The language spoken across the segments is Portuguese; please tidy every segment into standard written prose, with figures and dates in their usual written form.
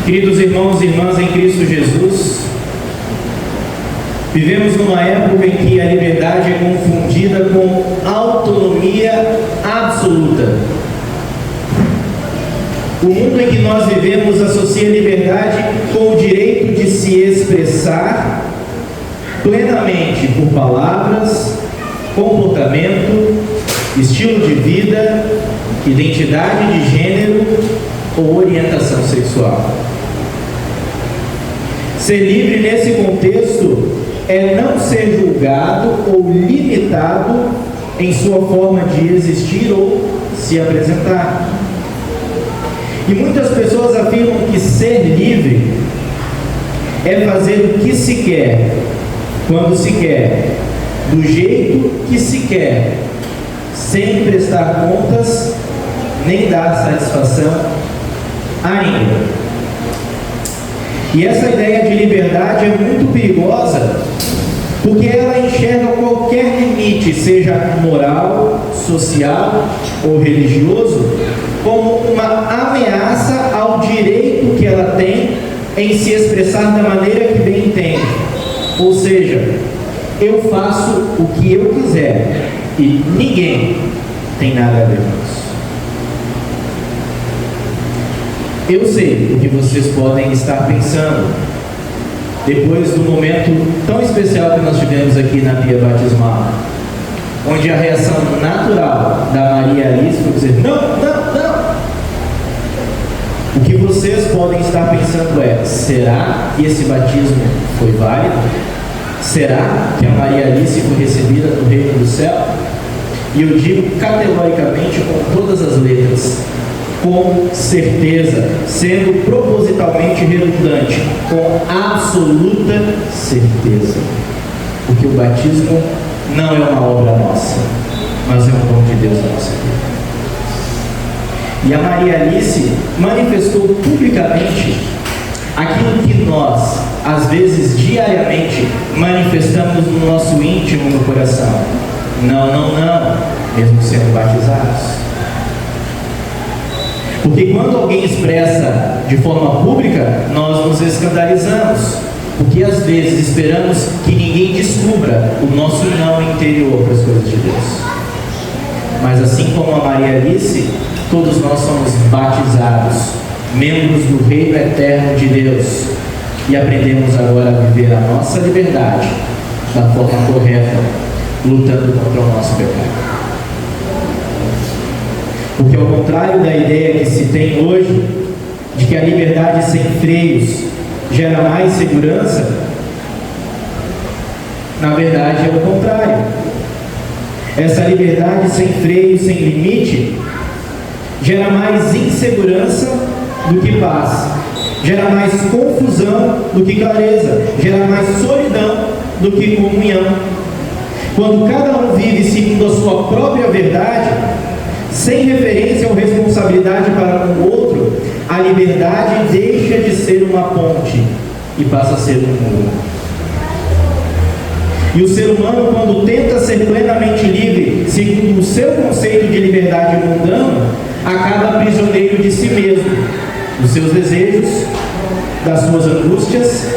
Queridos irmãos e irmãs em Cristo Jesus, vivemos numa época em que a liberdade é confundida com autonomia absoluta. O mundo em que nós vivemos associa a liberdade com o direito de se expressar plenamente por palavras, comportamento, estilo de vida, identidade de gênero ou orientação sexual. Ser livre nesse contexto é não ser julgado ou limitado em sua forma de existir ou se apresentar. E muitas pessoas afirmam que ser livre é fazer o que se quer, quando se quer, do jeito que se quer, sem prestar contas nem dar satisfação a ninguém. E essa ideia de liberdade é muito perigosa, porque ela enxerga qualquer limite, seja moral, social ou religioso, como uma ameaça ao direito que ela tem em se expressar da maneira que bem entende. Ou seja, eu faço o que eu quiser e ninguém tem nada a ver com isso. Eu sei o que vocês podem estar pensando depois do momento tão especial que nós tivemos aqui na pia batismal, onde a reação natural da Maria Alice foi dizer: não, não, não. O que vocês podem estar pensando é: será que esse batismo foi válido? Será que a Maria Alice foi recebida no reino do céu? E eu digo categoricamente, com todas as letras, com certeza, sendo propositalmente redundante, com absoluta certeza, porque o batismo não é uma obra nossa, mas é um dom de Deus na nossa vida. E a Maria Alice manifestou publicamente aquilo que nós, às vezes diariamente, manifestamos no nosso íntimo, no coração: não, não, não, mesmo sendo batizados. Porque quando alguém expressa de forma pública, nós nos escandalizamos, porque às vezes esperamos que ninguém descubra o nosso não interior para as coisas de Deus. Mas assim como a Maria Alice, todos nós somos batizados, membros do reino eterno de Deus, e aprendemos agora a viver a nossa liberdade da forma correta, lutando contra o nosso pecado. Porque ao contrário da ideia que se tem hoje, de que a liberdade sem freios gera mais segurança, na verdade é o contrário. Essa liberdade sem freio, sem limite, gera mais insegurança do que paz, gera mais confusão do que clareza, gera mais solidão do que comunhão. Quando cada um vive segundo a sua própria verdade, sem referência ou responsabilidade para com o outro, a liberdade deixa de ser uma ponte e passa a ser um muro. E o ser humano, quando tenta ser plenamente livre, segundo o seu conceito de liberdade mundano, acaba prisioneiro de si mesmo, dos seus desejos, das suas angústias,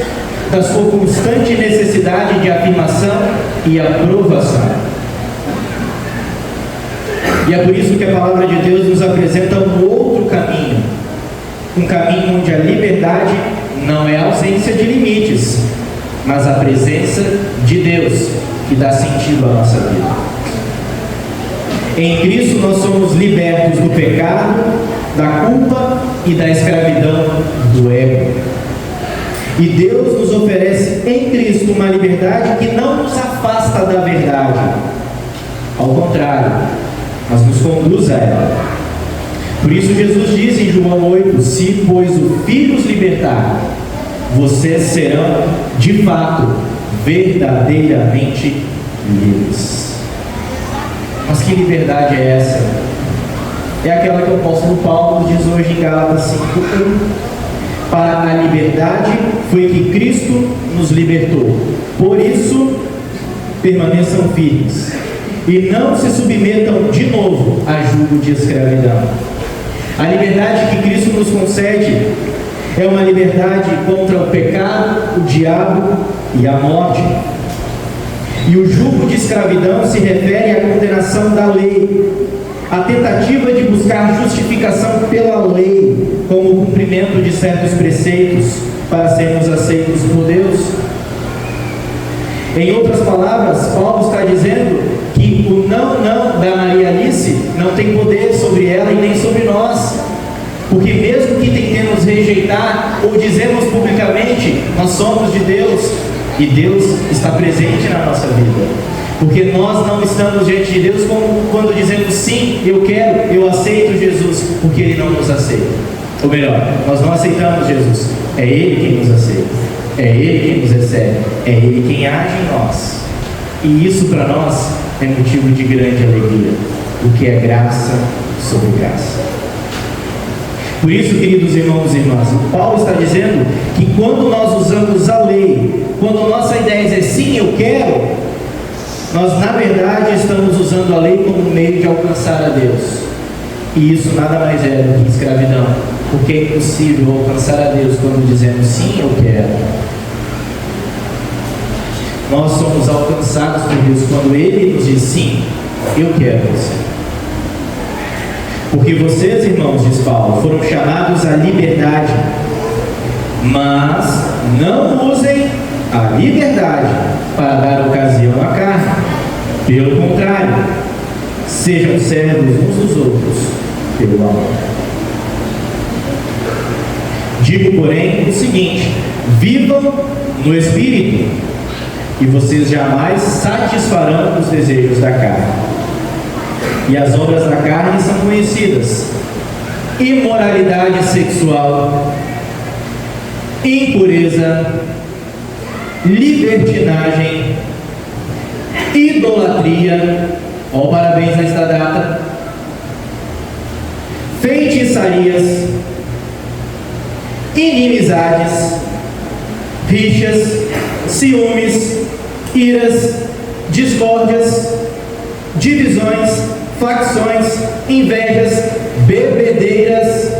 da sua constante necessidade de afirmação e aprovação. E é por isso que a palavra de Deus nos apresenta um outro caminho, um caminho onde a liberdade não é a ausência de limites, mas a presença de Deus que dá sentido à nossa vida. Em Cristo nós somos libertos do pecado, da culpa e da escravidão do ego. E Deus nos oferece em Cristo uma liberdade que não nos afasta da verdade, ao contrário, mas nos conduz a ela. Por isso Jesus diz em João 8: se pois o Filho os libertar, vocês serão de fato verdadeiramente livres. Mas que liberdade é essa? É aquela que o apóstolo Paulo diz hoje em Gálatas 5:1: para a liberdade foi que Cristo nos libertou, por isso permaneçam firmes e não se submetam de novo a jugo de escravidão. A liberdade que Cristo nos concede É uma liberdade contra o pecado, o diabo e a morte. E o jugo de escravidão se refere à condenação da lei, a tentativa de buscar justificação pela lei, como o cumprimento de certos preceitos para sermos aceitos por Deus. Em outras palavras, Paulo está dizendo que o não da Maria Alice não tem poder sobre ela e nem sobre nós. Porque mesmo que tentemos rejeitar ou dizemos publicamente, nós somos de Deus e Deus está presente na nossa vida. Porque nós não estamos diante de Deus como quando dizemos sim, eu quero, eu aceito Jesus, porque Ele não nos aceita. Ou melhor, nós não aceitamos Jesus, é Ele quem nos aceita, é Ele quem nos recebe, é Ele quem age em nós. E isso para nós é motivo de grande alegria, porque é graça sobre graça. Por isso, queridos irmãos e irmãs, o Paulo está dizendo que quando nós usamos a lei, quando nossa ideia é sim, eu quero, nós na verdade estamos usando a lei como meio de alcançar a Deus. E isso nada mais é do que escravidão, porque é impossível alcançar a Deus quando dizemos sim, eu quero. Nós somos alcançados por Deus quando Ele nos diz sim, eu quero você. Porque vocês, irmãos, diz Paulo, foram chamados à liberdade, mas não usem a liberdade para dar ocasião à carne. Pelo contrário, sejam servos uns dos outros pelo amor. Digo, porém, o seguinte: vivam no Espírito, e vocês jamais satisfarão os desejos da carne. E as obras da carne são conhecidas: imoralidade sexual, impureza, libertinagem, idolatria, ó, parabéns nesta data, feitiçarias, inimizades, rixas, ciúmes, iras, discórdias, divisões, facções, invejas, bebedeiras,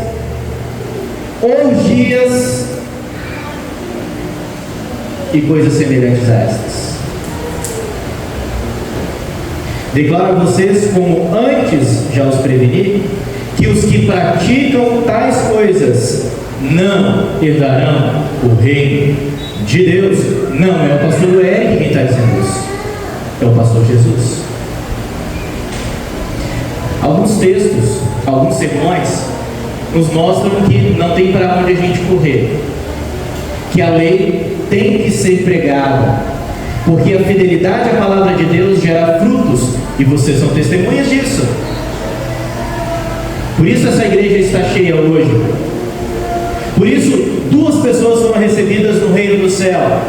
orgias e coisas semelhantes a estas. Declaro a vocês, como antes já os preveni, que os que praticam tais coisas não herdarão o reino de Deus. Não é o pastor Eric quem está dizendo isso, é o pastor Jesus. Alguns textos, alguns sermões nos mostram que não tem para onde a gente correr, que a lei tem que ser pregada, porque a fidelidade à palavra de Deus gera frutos, e vocês são testemunhas disso. Por isso essa igreja está cheia hoje. Por isso 2 pessoas foram recebidas no reino do céu.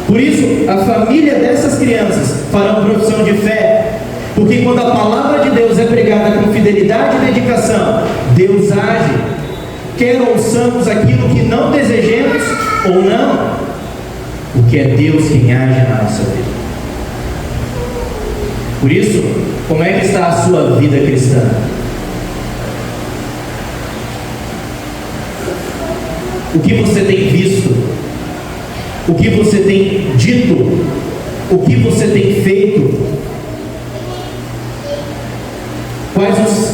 Por isso a família dessas crianças farão profissão de fé, porque quando a palavra de Deus é pregada com fidelidade e dedicação, Deus age, quer ouçamos aquilo que não desejemos ou não, porque é Deus quem age na nossa vida. Por isso, como é que está a sua vida cristã? O que você tem visto? O que você tem dito? O que você tem feito?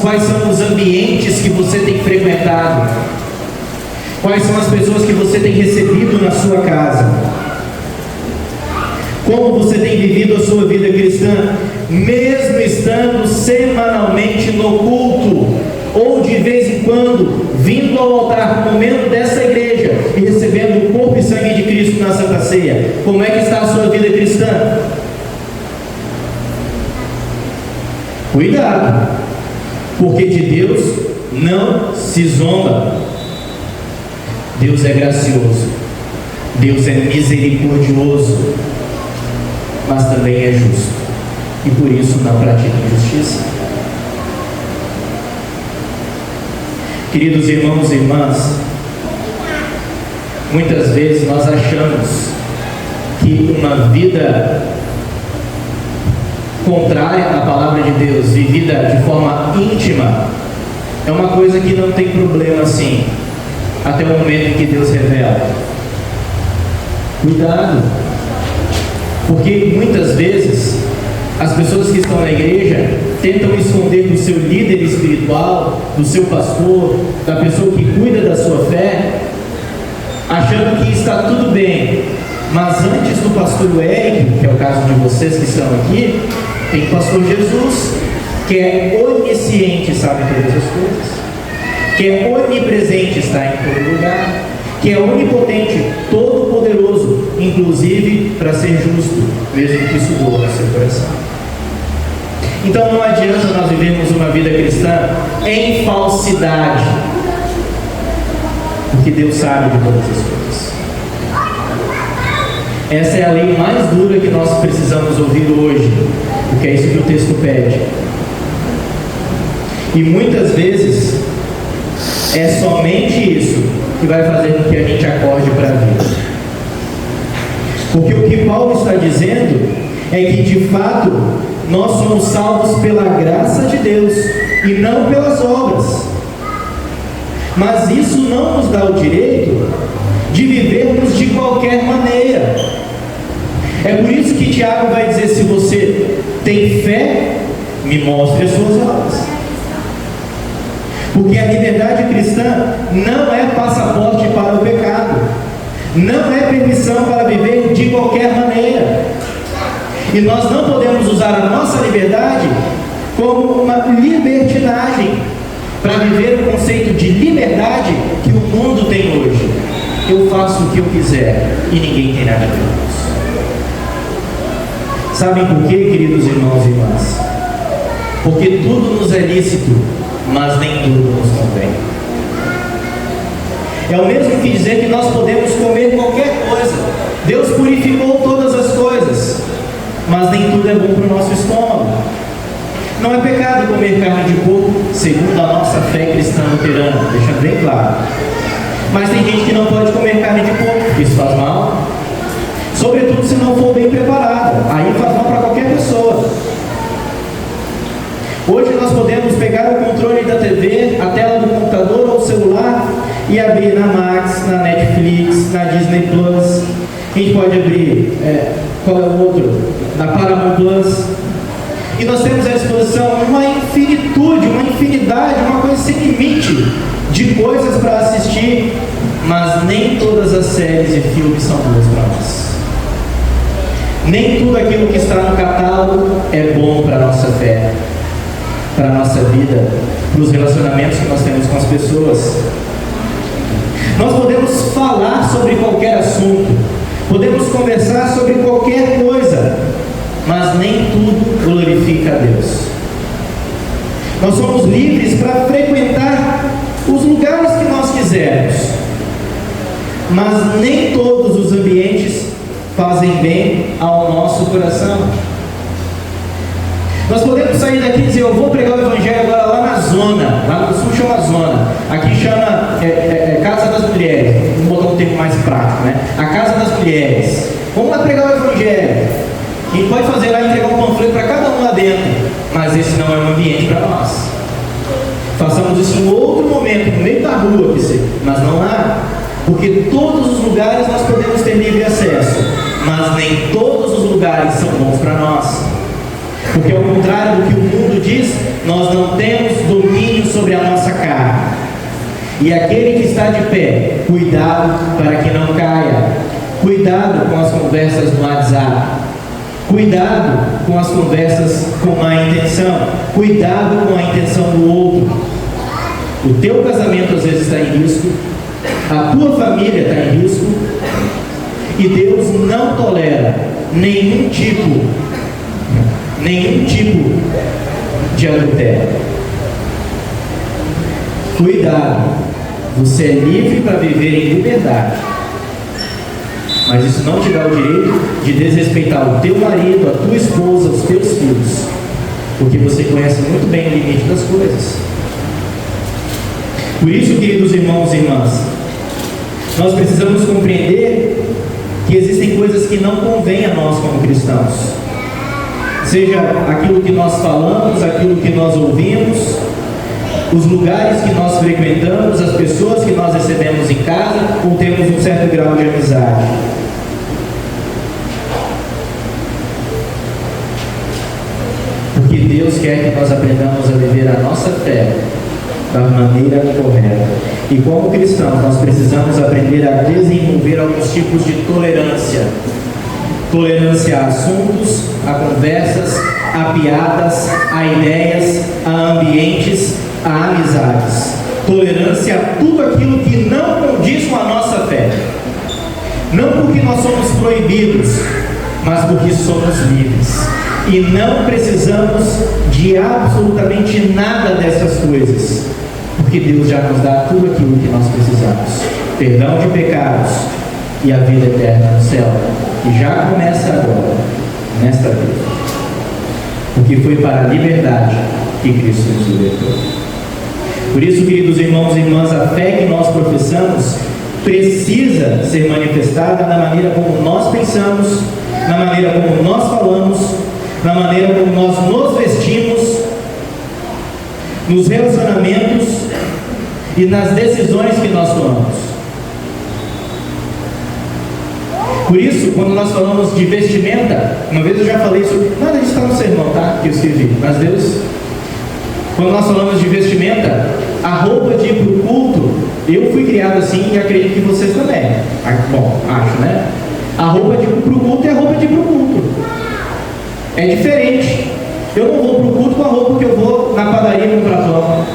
Quais são os ambientes que você tem frequentado? Quais são as pessoas que você tem recebido na sua casa? Como você tem vivido a sua vida cristã, mesmo estando semanalmente no culto, ou de vez em quando, vindo ao altar no momento dessa igreja e recebendo o corpo e sangue de Cristo na Santa Ceia? Como é que está a sua vida cristã? Cuidado, porque de Deus não se zomba. Deus é gracioso, Deus é misericordioso, mas também é justo, e por isso não pratica injustiça. Queridos irmãos e irmãs, muitas vezes nós achamos que uma vida contrária à palavra de Deus, vivida de forma íntima, é uma coisa que não tem problema assim. até o momento em que Deus revela. Cuidado, porque muitas vezes as pessoas que estão na igreja tentam esconder do seu líder espiritual, do seu pastor, da pessoa que cuida da sua fé, achando que está tudo bem. Mas antes do pastor Eric, que é o caso de vocês que estão aqui, tem o pastor Jesus, que é onisciente, sabe todas as coisas, que é onipresente, está em todo lugar, que é onipotente, todo poderoso, inclusive para ser justo, mesmo que isso doa no seu coração. Então não adianta nós vivermos uma vida cristã em falsidade, porque Deus sabe de todas as coisas. Essa é a lei mais dura que nós precisamos ouvir hoje, porque é isso que o texto pede. E muitas vezes é somente isso que vai fazer com que a gente acorde para a vida. Porque o que Paulo está dizendo é que de fato nós somos salvos pela graça de Deus e não pelas obras. Mas isso não nos dá o direito de vivermos de qualquer maneira. É por isso que Tiago vai dizer: se você tem fé, me mostre as suas obras. Porque a liberdade cristã não é passaporte para o pecado, não é permissão para viver de qualquer maneira. E nós não podemos usar a nossa liberdade como uma libertinagem para viver o conceito de liberdade que o mundo tem hoje. Eu faço o que eu quiser e ninguém tem nada a ver com isso. Sabem por quê, queridos irmãos e irmãs? Porque tudo nos é lícito, mas nem tudo nos convém. É o mesmo que dizer que nós podemos comer qualquer coisa. Deus purificou todas as coisas, mas nem tudo é bom para o nosso estômago. Não é pecado comer carne de porco, segundo a nossa fé cristã luterana, deixando bem claro. Mas tem gente que não pode comer carne de porco, porque isso faz mal, sobretudo se não for bem preparada. Aí faz mal para qualquer pessoa. Hoje nós podemos pegar o controle da TV, a tela do computador ou celular e abrir na Max, na Netflix, na Disney Plus. A gente pode abrir, qual é o outro? Na Paramount Plus. E nós temos à disposição uma infinitude, uma infinidade, uma coisa sem limite de coisas para assistir, mas nem todas as séries e filmes são boas para nós. Nem tudo aquilo que está no catálogo é bom para a nossa fé, para a nossa vida, para os relacionamentos que nós temos com as pessoas. Nós podemos falar sobre qualquer assunto, podemos conversar sobre qualquer coisa, mas nem tudo glorifica a Deus. Nós somos livres para frequentar os lugares que nós quisermos, mas nem todos os ambientes fazem bem ao nosso coração. Nós podemos sair daqui e dizer: eu vou pregar o Evangelho agora lá na zona, lá no sul chama zona, aqui chama Casa das Mulheres, vamos botar um termo mais prático, né? A Casa das Mulheres. Vamos lá pregar o Evangelho. A gente pode fazer lá, entregar um panfleto para cada um lá dentro, mas esse não é um ambiente para nós. Façamos isso em outro momento, no meio da rua, mas não lá, porque todos os lugares nós podemos ter livre acesso, mas nem todos os lugares são bons para nós. Porque ao contrário do que o mundo diz, nós não temos domínio sobre a nossa carne. E aquele que está de pé, cuidado para que não caia. Cuidado com as conversas no WhatsApp. Cuidado com as conversas com má intenção. Cuidado com a intenção do outro. O teu casamento às vezes está em risco, a tua família está em risco, e Deus não tolera nenhum tipo de adultério. Cuidado, você é livre para viver em liberdade, mas isso não te dá o direito de desrespeitar o teu marido, a tua esposa, os teus filhos, porque você conhece muito bem o limite das coisas. Por isso, queridos irmãos e irmãs, nós precisamos compreender que existem coisas que não convêm a nós como cristãos, seja aquilo que nós falamos, aquilo que nós ouvimos, os lugares que nós frequentamos, as pessoas que nós recebemos em casa, ou temos um certo grau de amizade. Porque Deus quer que nós aprendamos a viver a nossa fé da maneira correta. E como cristãos, nós precisamos aprender a desenvolver alguns tipos de tolerância. Tolerância a assuntos, a conversas, a piadas, a ideias, a ambientes, a amizades. Tolerância a tudo aquilo que não condiz com a nossa fé. Não porque nós somos proibidos, mas porque somos livres. E não precisamos de absolutamente nada dessas coisas, porque Deus já nos dá tudo aquilo que nós precisamos: perdão de pecados e a vida eterna no céu, que já começa agora, nesta vida, porque foi para a liberdade que Cristo nos libertou. Por isso, queridos irmãos e irmãs, a fé que nós professamos precisa ser manifestada na maneira como nós pensamos, na maneira como nós falamos, na maneira como nós nos vestimos, nos relacionamentos e nas decisões que nós tomamos. Por isso, quando nós falamos de vestimenta, uma vez eu já falei sobre, nada disso está no sermão, tá? Que eu escrevi, mas Deus, quando nós falamos de vestimenta, a roupa de ir para o culto, eu fui criado assim e acredito que vocês também. Bom, acho, né? A roupa de ir para o culto é a roupa de ir para o culto. É diferente. Eu não vou para o culto com a roupa que eu vou na padaria comprar pão.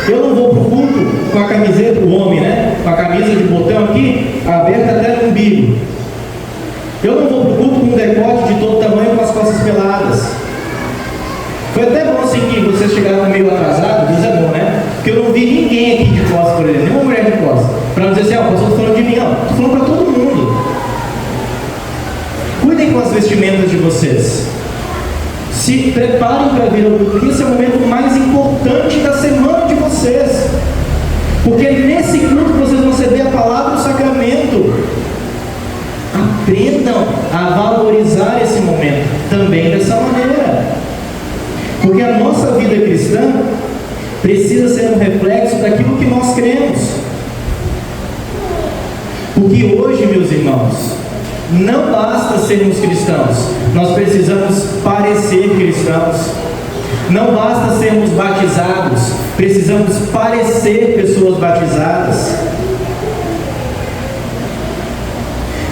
Eu não vou para o culto com a camiseta do homem, né? Com a camisa de botão aqui, aberta até no umbigo. Eu não vou para o culto com um decote de todo tamanho com as costas peladas. Foi até bom assim que vocês chegaram meio atrasados, isso é bom, né? Porque eu não vi ninguém aqui de costas, por exemplo, nenhuma mulher de costas. Para não dizer assim, ó, estou falando de mim, ó, estou falando para todo mundo. Cuidem com as vestimentas de vocês. Se preparem para vir ao culto, porque esse é o momento mais importante da semana de vocês. Porque nesse culto vocês vão receber a palavra e o sacramento. Aprendam a valorizar esse momento também dessa maneira. Porque a nossa vida cristã precisa ser um reflexo daquilo que nós cremos. Porque hoje, meus irmãos, não basta sermos cristãos, nós precisamos parecer cristãos. Não basta sermos batizados, precisamos parecer pessoas batizadas.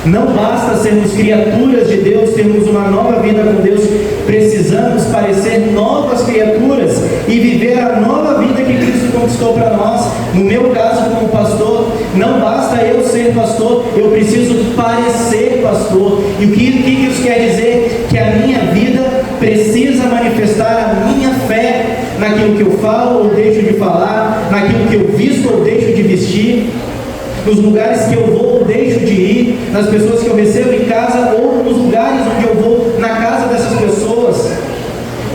Não basta sermos criaturas de Deus, termos uma nova vida com Deus, precisamos parecer novas criaturas e viver a nova vida que Cristo conquistou para nós. No meu caso, como pastor, não basta eu ser pastor, eu preciso parecer pastor. E o que isso quer dizer? Que a minha vida precisa manifestar a minha fé naquilo que eu falo ou deixo de falar, naquilo que eu visto ou deixo de vestir, nos lugares que eu vou ou deixo de ir, nas pessoas que eu recebo em casa ou nos lugares onde eu vou na casa dessas pessoas.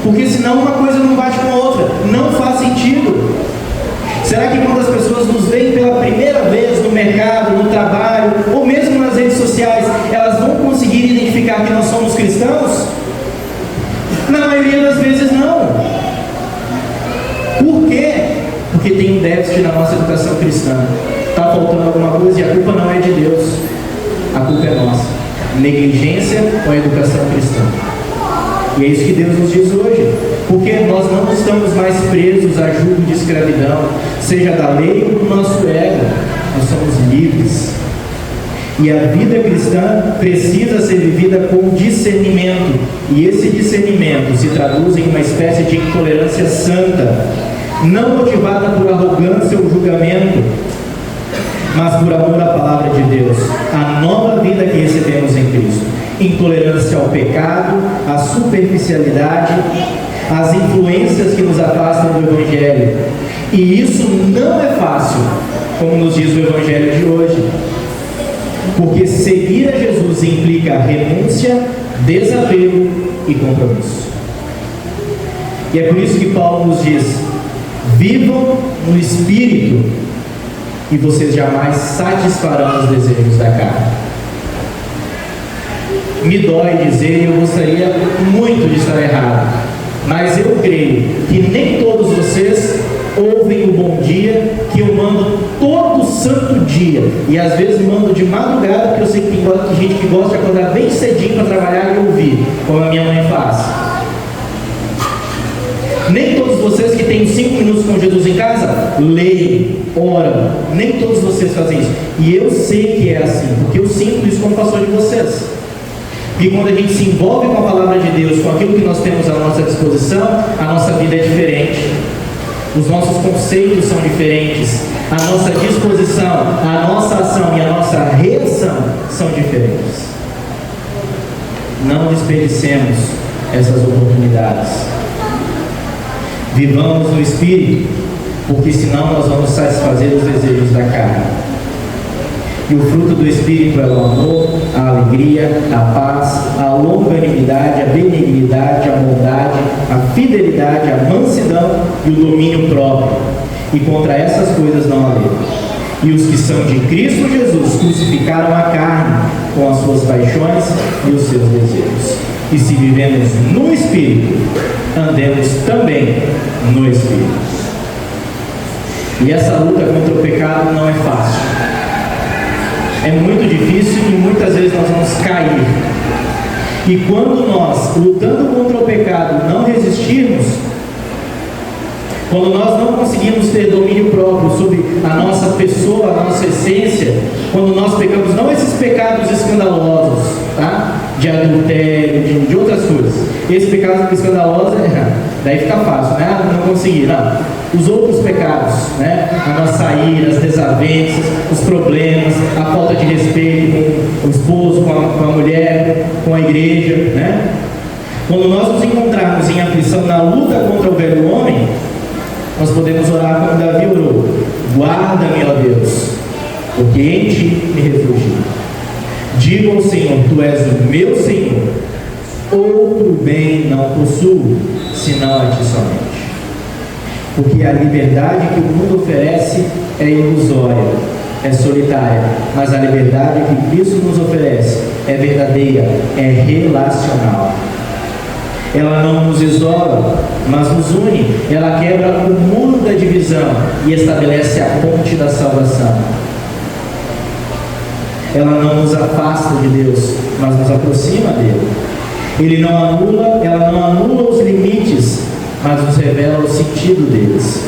Porque senão uma coisa não bate com a outra, não faz sentido. Será que quando as pessoas nos veem pela primeira vez no mercado, no trabalho, ou mesmo nas redes sociais, elas vão conseguir identificar que nós somos cristãos? Na maioria das vezes não. Por quê? Porque tem um déficit na nossa educação cristã. Está faltando alguma coisa e a culpa não é de Deus, a culpa é nossa. Negligência com a educação cristã. E é isso que Deus nos diz hoje, porque nós não estamos mais presos a jugo de escravidão, seja da lei ou do nosso ego. Nós somos livres. E a vida cristã precisa ser vivida com discernimento, e esse discernimento se traduz em uma espécie de intolerância santa, não motivada por arrogância ou julgamento, mas por amor à palavra de Deus, a nova vida que recebemos em Cristo. Intolerância ao pecado, à superficialidade, às influências que nos afastam do Evangelho. E isso não é fácil, como nos diz o Evangelho de hoje, porque seguir a Jesus implica renúncia, desapego e compromisso. E é por isso que Paulo nos diz: vivam no Espírito e vocês jamais satisfarão os desejos da carne. Me dói dizer, e eu gostaria muito de estar errado, mas eu creio que nem todos vocês ouvem o bom dia, que eu mando todo santo dia, e às vezes mando de madrugada, porque eu sei que tem gente que gosta de acordar bem cedinho para trabalhar e ouvir, como a minha mãe faz. Nem todos vocês que têm 5 minutos com Jesus em casa, leem, oram, nem todos vocês fazem isso, e eu sei que é assim, porque eu sinto isso como pastor de vocês. E quando a gente se envolve com a palavra de Deus, com aquilo que nós temos à nossa disposição, a nossa vida é diferente. Os nossos conceitos são diferentes. A nossa disposição, a nossa ação e a nossa reação são diferentes. Não desperdicemos essas oportunidades. Vivamos no Espírito, porque senão nós vamos satisfazer os desejos da carne. E o fruto do Espírito é o amor, a alegria, a paz, a longanimidade, a benignidade, a bondade, a fidelidade, a mansidão e o domínio próprio. E contra essas coisas não há lei. E os que são de Cristo Jesus crucificaram a carne com as suas paixões e os seus desejos. E se vivemos no Espírito, andemos também no Espírito. E essa luta contra o pecado não é fácil. É muito difícil e muitas vezes nós vamos cair. E quando nós, lutando contra o pecado, não resistirmos, quando nós não conseguimos ter domínio próprio sobre a nossa pessoa, a nossa essência, quando nós pecamos, não esses pecados escandalosos, tá? De adultério, de outras coisas. Esse pecado escandaloso, daí fica fácil, né? Não consegui, não. Os outros pecados, né? A nossa ira, as desavenças, os problemas, a falta de respeito com o esposo, com a mulher, com a igreja, né? Quando nós nos encontrarmos em aflição na luta contra o velho homem, nós podemos orar como Davi orou: guarda-me, ó Deus, porque em ti me refugio. Digo ao Senhor: tu és o meu Senhor, outro bem não possuo, senão a ti somente. Porque a liberdade que o mundo oferece é ilusória, é solitária, mas a liberdade que Cristo nos oferece é verdadeira, é relacional. Ela não nos isola, mas nos une. Ela quebra o muro da divisão e estabelece a ponte da salvação. Ela não nos afasta de Deus, mas nos aproxima dele. Ela não anula os limites, mas nos revela o sentido deles.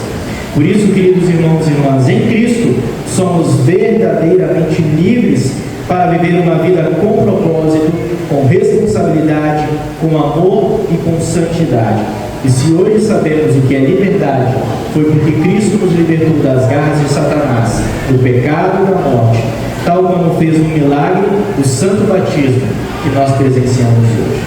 Por isso, queridos irmãos e irmãs, em Cristo somos verdadeiramente livres para viver uma vida com propósito, com responsabilidade, com amor e com santidade. E se hoje sabemos o que é liberdade, foi porque Cristo nos libertou das garras de Satanás, do pecado e da morte, tal como fez um milagre do santo batismo que nós presenciamos hoje.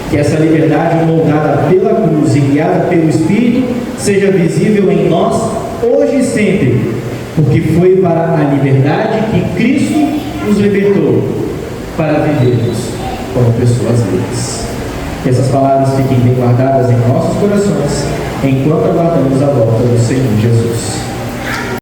Que essa liberdade moldada pela cruz e guiada pelo Espírito seja visível em nós hoje e sempre, porque foi para a liberdade que Cristo nos libertou, para vivermos como pessoas livres. Que essas palavras fiquem bem guardadas em nossos corações, enquanto aguardamos a volta do Senhor Jesus.